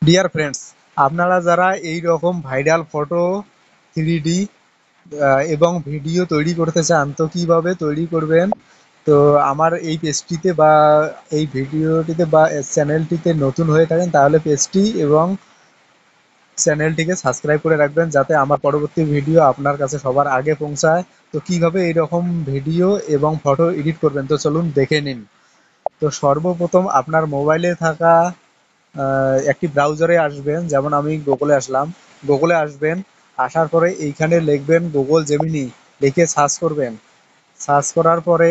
Dear friends, আপনারা যারা এই রকম ভাইরাল ফটো, 3D এবং ভিডিও তৈরি করতে চান, তো কিভাবে তৈরি করবেন? তো আমার এই পেজটিতে বা এই ভিডিওটিতে বা চ্যানেলটিতে নতুন হয়ে থাকেন, তাহলে পেজটি এবং চ্যানেলটিকে সাবস্ক্রাইব করে রাখবেন, যাতে আমার পরবর্তী ভিডিও আপনার কাছে সবার আগে পৌঁছায়। তো কিভাবে এই রকম ভিডিও এবং ফটো এডিট করবেন, তো চলুন দেখে নিন। তো সর্বপ্রথম আপনার মোবাইলে থাকা একটি ব্রাউজারে আসবেন, যেমন আমি গুগলে আসলাম। গুগলে আসবেন, আসার পরে এইখানে লিখবেন গুগল জেমিনি, লিখে সার্চ করবেন। সার্চ করার পরে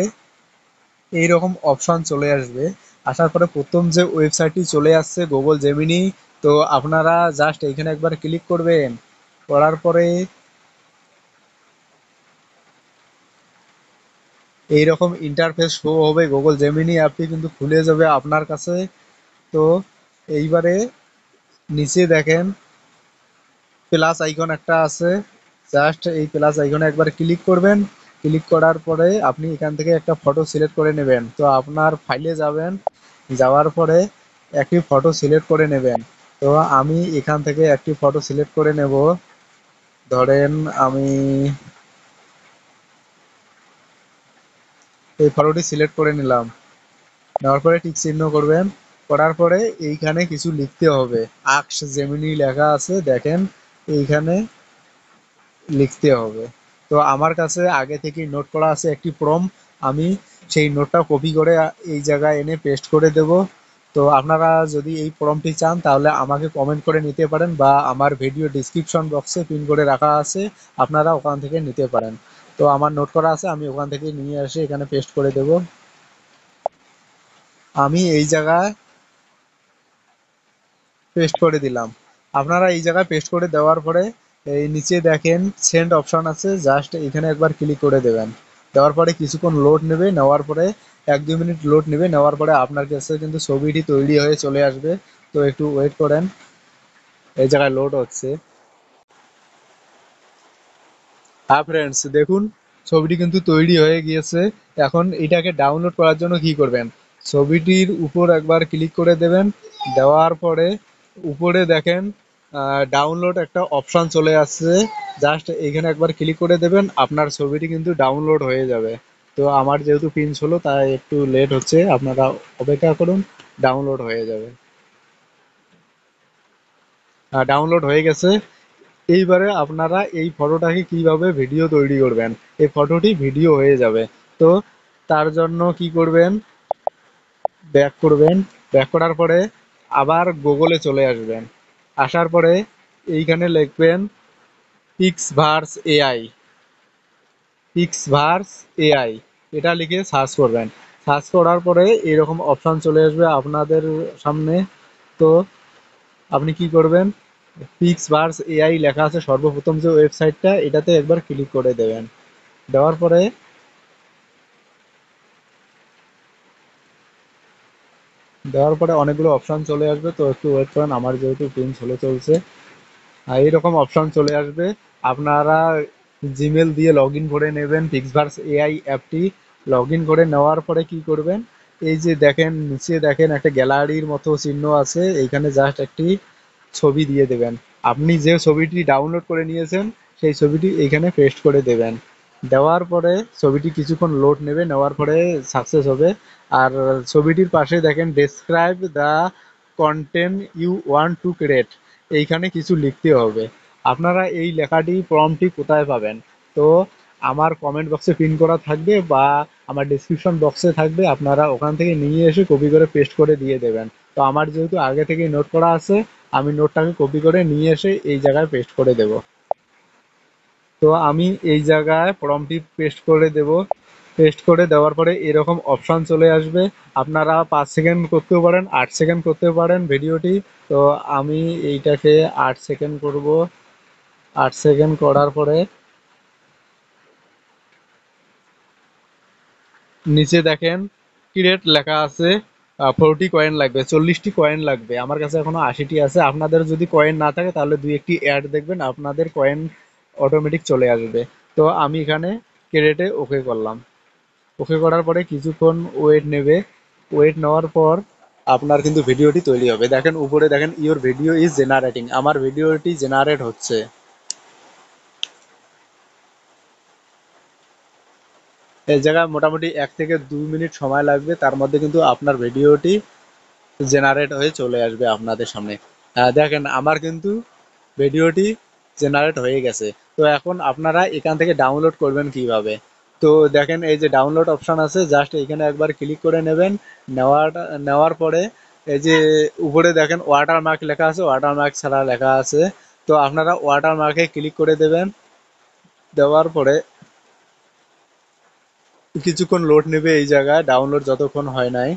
এইরকম অপশন চলে আসবে। আসার পরে প্রথম যে ওয়েবসাইটটি চলে আসছে গুগল জেমিনি, তো আপনারা জাস্ট এইখানে একবার ক্লিক করবেন। করার পরে এইরকম ইন্টারফেস শো হবে, গুগল জেমিনি অ্যাপটি কিন্তু খুলে যাবে আপনার কাছে। তো এইবারে নিচে দেখেন প্লাস আইকন একটা আছে, জাস্ট এই প্লাস আইকনে একবার ক্লিক করবেন। ক্লিক করার পরে আপনি এখান থেকে একটা ফটো সিলেক্ট করে নেবেন। তো আপনার ফাইলে যাবেন, যাওয়ার পরে একটি ফটো সিলেক্ট করে নেবেন। তো আমি এখান থেকে একটি ফটো সিলেক্ট করে নেব। ধরেন আমি এই ফটোটি সিলেক্ট করে নিলাম। নেওয়ার পরে টিক চিহ্ন করবেন। করার পরে এইখানে কিছু লিখতে হবে। আক্স জেমিনি লেখা আছে, দেখেন এইখানে লিখতে হবে। তো আমার কাছে আগে থেকেই নোট করা আছে একটি প্রম্পট, আমি সেই নোটটা কপি করে এই জায়গায় এনে পেস্ট করে দেব। তো আপনারা যদি এই প্রম্পটটি চান, তাহলে আমাকে কমেন্ট করে নিতে পারেন, বা আমার ভিডিও ডিসক্রিপশন বক্সে পিন করে রাখা আছে, আপনারা ওখান থেকে নিতে পারেন। তো আমার নোট করা আছে, আমি ওখান থেকে নিয়ে এসে এখানে পেস্ট করে দেব। আমি এই জায়গায় পেস্ট করে দিলাম। আপনারা এই জায়গায় পেস্ট করে দেওয়ার পরে এই নিচে দেখেন সেন্ড অপশন আছে, জাস্ট এখানে একবার ক্লিক করে দেবেন। দেওয়ার পরে কিছুক্ষণ লোড নেবে, নেওয়ার পরে 1-2 মিনিট লোড নেবে, নেওয়ার পরে আপনার কাছে কিন্তু ছবিটি তৈরি হয়ে চলে আসবে। তো একটু ওয়েট করেন, এই জায়গায় লোড হচ্ছে। হ্যাঁ ফ্রেন্ডস, দেখুন ছবিটি কিন্তু তৈরি হয়ে গিয়েছে। এখন এটাকে ডাউনলোড করার জন্য কি করবেন, ছবিটির উপর একবার ক্লিক করে দেবেন। দেওয়ার পরে উপরে দেখেন ডাউনলোড একটা অপশন চলে আসছে, জাস্ট এখানে একবার ক্লিক করে দেবেন, আপনার ছবিটি কিন্তু ডাউনলোড হয়ে যাবে। তো আমার যেহেতু পিন হলো, তাই একটু লেট হচ্ছে, আপনারা অপেক্ষা করুন, ডাউনলোড হয়ে যাবে। ডাউনলোড হয়ে গেছে। এইবারে আপনারা এই ফটোটাকে কিভাবে ভিডিও তৈরি করবেন, এই ফটোটি ভিডিও হয়ে যাবে। তো তার জন্য কি করবেন, ব্যাক করবেন। ব্যাক করার পরে আবার গুগলে চলে আসবেন। আসার পরে এইখানে লিখবেন পিক্সভার্স এআই, পিক্সভার্স এআই, এটা লিখে সার্চ করবেন। সার্চ করার পরে এরকম অপশন চলে আসবে আপনাদের সামনে। তো আপনি কি করবেন, পিক্সভার্স এআই লেখা আছে সর্বপ্রথম যে ওয়েবসাইটটা, এটাতে একবার ক্লিক করে দেবেন। দেওয়ার পরে অনেকগুলো অপশন চলে আসবে, তো একটু ওয়েট করেন, আমার যেহেতু পিন চলে চলছে। এইরকম অপশন চলে আসবে। আপনারা জিমেল দিয়ে লগ ইন করে নেবেন পিক্সভার্স এআই অ্যাপটি। লগ ইন করে নেওয়ার পরে কি করবেন, এই যে দেখেন নিচে দেখেন একটা গ্যালারির মতো চিহ্ন আছে, এইখানে জাস্ট একটি ছবি দিয়ে দেবেন। আপনি যে ছবিটি ডাউনলোড করে নিয়েছেন, সেই ছবিটি এইখানে পেস্ট করে দেবেন। দেওয়ার পরে ছবিটি কিছুক্ষণ লোড নেবে, নেওয়ার পরে সাকসেস হবে। আর ছবিটির পাশে দেখেন describe the content you want to create, এইখানে কিছু লিখতে হবে। আপনারা এই লেখাটি প্রম্পটটি কোথায় পাবেন, তো আমার কমেন্ট বক্সে পিন করা থাকবে, বা আমার ডিসক্রিপশন বক্সে থাকবে, আপনারা ওখান থেকে নিয়ে এসে কপি করে পেস্ট করে দিয়ে দেবেন। তো আমার যেহেতু আগে থেকেই নোট করা আছে, আমি নোটটাকে কপি করে নিয়ে এসে এই জায়গায় পেস্ট করে দেব। তো আমি এই জায়গায় প্রম্পটটি পেস্ট করে দেব। পেস্ট করে দেওয়ার পরে এরকম অপশন চলে আসবে। আপনারা 5 সেকেন্ড করতেও পারেন, 8 সেকেন্ড করতে পারেন ভিডিওটি। তো আমি এইটাকে 8 সেকেন্ড করব। 8 সেকেন্ড করার পরে নিচে দেখেন ক্রিয়েট লেখা আছে। 40 কয়েন লাগবে, 40টি কয়েন লাগবে। আমার কাছে এখনো 80টি আছে। আপনাদের যদি কয়েন না থাকে, তাহলে দুই একটি অ্যাড দেখবেন, আপনাদের কয়েন অটোমেটিক চলে আসবে। তো আমি এখানে ক্রিয়েটে ওকে করলাম। ওকে করার পরে কিছুক্ষণ ওয়েট নেবে। ওয়েট নেওয়ার পর আপনার কিন্তু ভিডিওটি তৈরি হবে। দেখেন উপরে দেখেন ইওর ভিডিও ইজ জেনারেটিং, আমার ভিডিওটি জেনারেট হচ্ছে। এই জায়গায় মোটামুটি 1 থেকে 2 মিনিট সময় লাগবে, তার মধ্যে কিন্তু আপনার ভিডিওটি জেনারেট হয়ে চলে আসবে আপনাদের সামনে। দেখেন আমার কিন্তু ভিডিওটি জেনারেট হয়ে গেছে। তো এখন আপনারা এখান থেকে ডাউনলোড করবেন কিভাবে? তো দেখেন এই যে ডাউনলোড অপশন আছে, জাস্ট এখানে একবার ক্লিক করে নেবেন। নেওয়ার পরে এই যে উপরে দেখেন ওয়াটারমার্ক লেখা আছে, ওয়াটারমার্ক ছাড়া লেখা আছে। তো আপনারা ওয়াটারমার্কে ক্লিক করে দেবেন। দেওয়ার পরে কিছুক্ষণ লোড নেবে, এই জায়গায় ডাউনলোড যতক্ষণ হয় নাই।